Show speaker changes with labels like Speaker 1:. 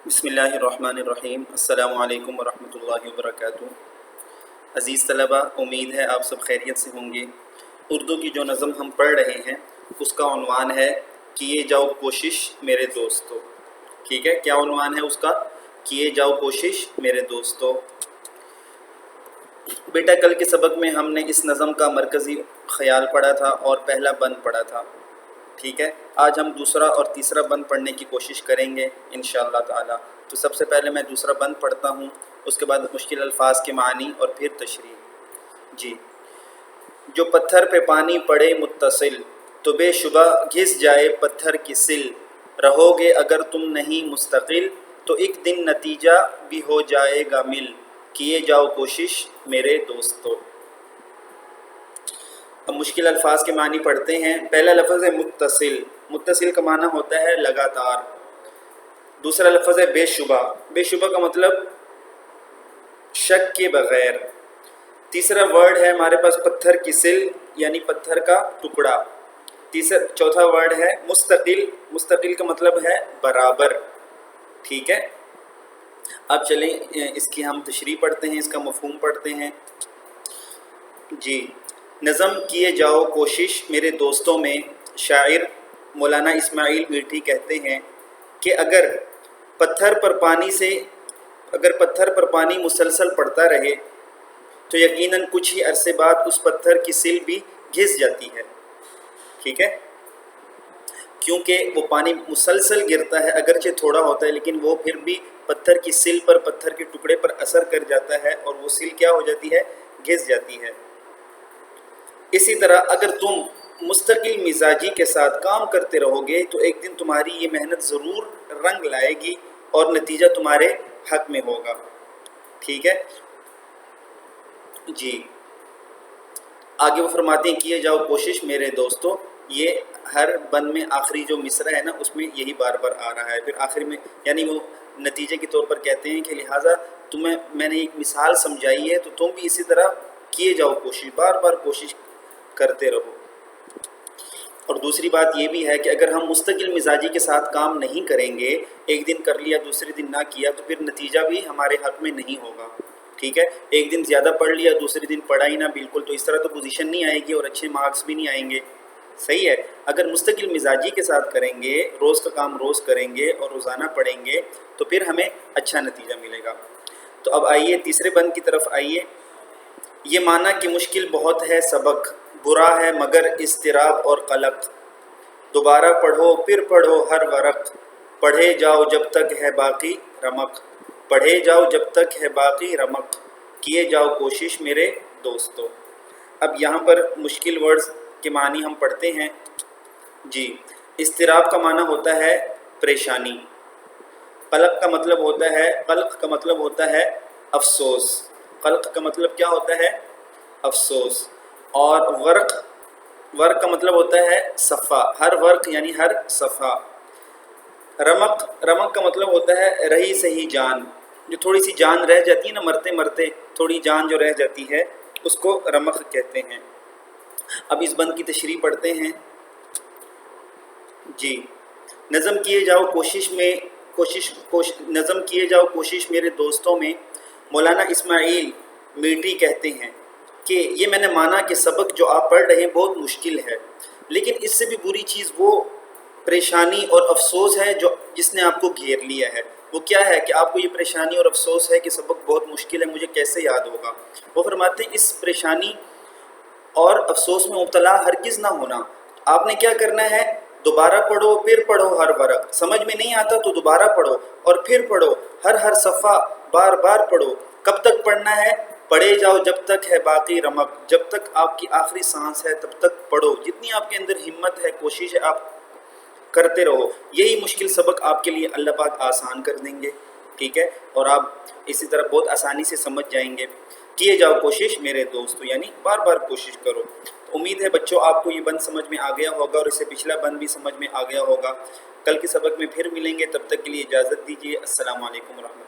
Speaker 1: بسم اللہ الرحمن الرحیم۔ السلام علیکم ورحمۃ اللہ وبرکاتہ۔ عزیز طلبہ، امید ہے آپ سب خیریت سے ہوں گے۔ اردو کی جو نظم ہم پڑھ رہے ہیں اس کا عنوان ہے کیے جاؤ کوشش میرے دوستو۔ ٹھیک ہے، کیا عنوان ہے اس کا؟ کیے جاؤ کوشش میرے دوستو۔ بیٹا کل کے سبق میں ہم نے اس نظم کا مرکزی خیال پڑھا تھا اور پہلا بند پڑھا تھا۔ ٹھیک ہے، آج ہم دوسرا اور تیسرا بند پڑھنے کی کوشش کریں گے انشاءاللہ تعالی۔ تو سب سے پہلے میں دوسرا بند پڑھتا ہوں، اس کے بعد مشکل الفاظ کے معنی اور پھر تشریح۔ جی، جو پتھر پہ پانی پڑے متصل، تو بے شبہ گھس جائے پتھر کی سل۔ رہو گے اگر تم نہیں مستقل، تو ایک دن نتیجہ بھی ہو جائے گا مل۔ کیے جاؤ کوشش میرے دوستو۔ اب مشکل الفاظ کے معنی پڑھتے ہیں۔ پہلا لفظ ہے متصل۔ متصل کا معنی ہوتا ہے لگاتار۔ دوسرا لفظ ہے بے شبہ۔ بے شبہ کا مطلب شک کے بغیر۔ تیسرا ورڈ ہے ہمارے پاس پتھر کی سل، یعنی پتھر کا ٹکڑا۔ چوتھا ورڈ ہے مستقل۔ مستقل کا مطلب ہے برابر۔ ٹھیک ہے، اب چلیں اس کی ہم تشریح پڑھتے ہیں، اس کا مفہوم پڑھتے ہیں۔ جی، نظم کیے جاؤ کوشش میرے دوستوں میں شاعر مولانا اسماعیل میٹھی کہتے ہیں کہ اگر پتھر پر پانی مسلسل پڑتا رہے تو یقیناً کچھ ہی عرصے بعد اس پتھر کی سل بھی گھس جاتی ہے۔ ٹھیک ہے، کیونکہ وہ پانی مسلسل گرتا ہے، اگرچہ تھوڑا ہوتا ہے لیکن وہ پھر بھی پتھر کی سل پر، پتھر کے ٹکڑے پر اثر کر جاتا ہے اور وہ سل کیا ہو جاتی ہے؟ گھس جاتی ہے۔ اسی طرح اگر تم مستقل مزاجی کے ساتھ کام کرتے رہو گے تو ایک دن تمہاری یہ محنت ضرور رنگ لائے گی اور نتیجہ تمہارے حق میں ہوگا۔ ٹھیک ہے جی، آگے وہ فرماتے ہیں کیے جاؤ کوشش میرے دوستو۔ یہ ہر بند میں آخری جو مصرع ہے نا، اس میں یہی بار بار آ رہا ہے۔ پھر آخر میں یعنی وہ نتیجے کے طور پر کہتے ہیں کہ لہٰذا تمہیں میں نے ایک مثال سمجھائی ہے تو تم بھی اسی طرح کیے جاؤ کوشش، بار بار کوشش کرتے رہو۔ اور دوسری بات یہ بھی ہے کہ اگر ہم مستقل مزاجی کے ساتھ کام نہیں کریں گے، ایک دن کر لیا دوسرے دن نہ کیا، تو پھر نتیجہ بھی ہمارے حق میں نہیں ہوگا۔ ٹھیک ہے، ایک دن زیادہ پڑھ لیا دوسرے دن پڑھا ہی نہ بالکل، تو اس طرح تو پوزیشن نہیں آئے گی اور اچھے مارکس بھی نہیں آئیں گے۔ صحیح ہے، اگر مستقل مزاجی کے ساتھ کریں گے، روز کا کام روز کریں گے اور روزانہ پڑھیں گے تو پھر ہمیں اچھا نتیجہ ملے گا۔ تو اب آئیے تیسرے بند کی طرف آئیے۔ یہ معنی کہ مشکل بہت ہے سبق، برا ہے مگر اضطراب اور قلق۔ دوبارہ پڑھو پھر پڑھو ہر ورق، پڑھے جاؤ جب تک ہے باقی رمق۔ پڑھے جاؤ جب تک ہے باقی رمق، کیے جاؤ کوشش میرے دوستو۔ اب یہاں پر مشکل ورڈز کے معنی ہم پڑھتے ہیں۔ جی، اضطراب کا معنی ہوتا ہے پریشانی۔ قلق کا مطلب ہوتا ہے افسوس۔ قلق کا مطلب کیا ہوتا ہے؟ افسوس۔ اور ورق کا مطلب ہوتا ہے صفحہ، ہر ورق یعنی ہر صفحہ۔ رمق کا مطلب ہوتا ہے رہی صحیح جان، جو تھوڑی سی جان رہ جاتی ہے نا، مرتے مرتے تھوڑی جان جو رہ جاتی ہے اس کو رمق کہتے ہیں۔ اب اس بند کی تشریح پڑھتے ہیں۔ جی، نظم کیے جاؤ کوشش میرے دوستوں میں مولانا اسماعیل میٹھی کہتے ہیں کہ یہ میں نے مانا کہ سبق جو آپ پڑھ رہے ہیں بہت مشکل ہے، لیکن اس سے بھی بری چیز وہ پریشانی اور افسوس ہے جس نے آپ کو گھیر لیا ہے۔ وہ کیا ہے کہ آپ کو یہ پریشانی اور افسوس ہے کہ سبق بہت مشکل ہے، مجھے کیسے یاد ہوگا۔ وہ فرماتے ہیں اس پریشانی اور افسوس میں مبتلا ہرگز نہ ہونا۔ آپ نے کیا کرنا ہے؟ دوبارہ پڑھو پھر پڑھو ہر ورق۔ سمجھ میں نہیں آتا تو دوبارہ پڑھو اور پھر پڑھو، ہر صفحہ بار بار پڑھو۔ کب تک پڑھنا ہے؟ پڑھے جاؤ جب تک ہے باقی رمق، جب تک آپ کی آخری سانس ہے تب تک پڑھو۔ جتنی آپ کے اندر ہمت ہے، کوشش ہے، آپ کرتے رہو۔ یہی مشکل سبق آپ کے لیے اللہ پاک آسان کر دیں گے۔ ٹھیک ہے، اور آپ اسی طرح بہت آسانی سے سمجھ جائیں گے۔ کیے جاؤ کوشش میرے دوستو، یعنی بار بار کوشش کرو۔ امید ہے بچوں آپ کو یہ بند سمجھ میں آ گیا ہوگا اور اس سے پچھلا بند بھی سمجھ میں آ گیا ہوگا۔ کل کے سبق میں پھر ملیں گے، تب تک کے لیے اجازت دیجیے۔ السلام علیکم ورحمۃ اللہ۔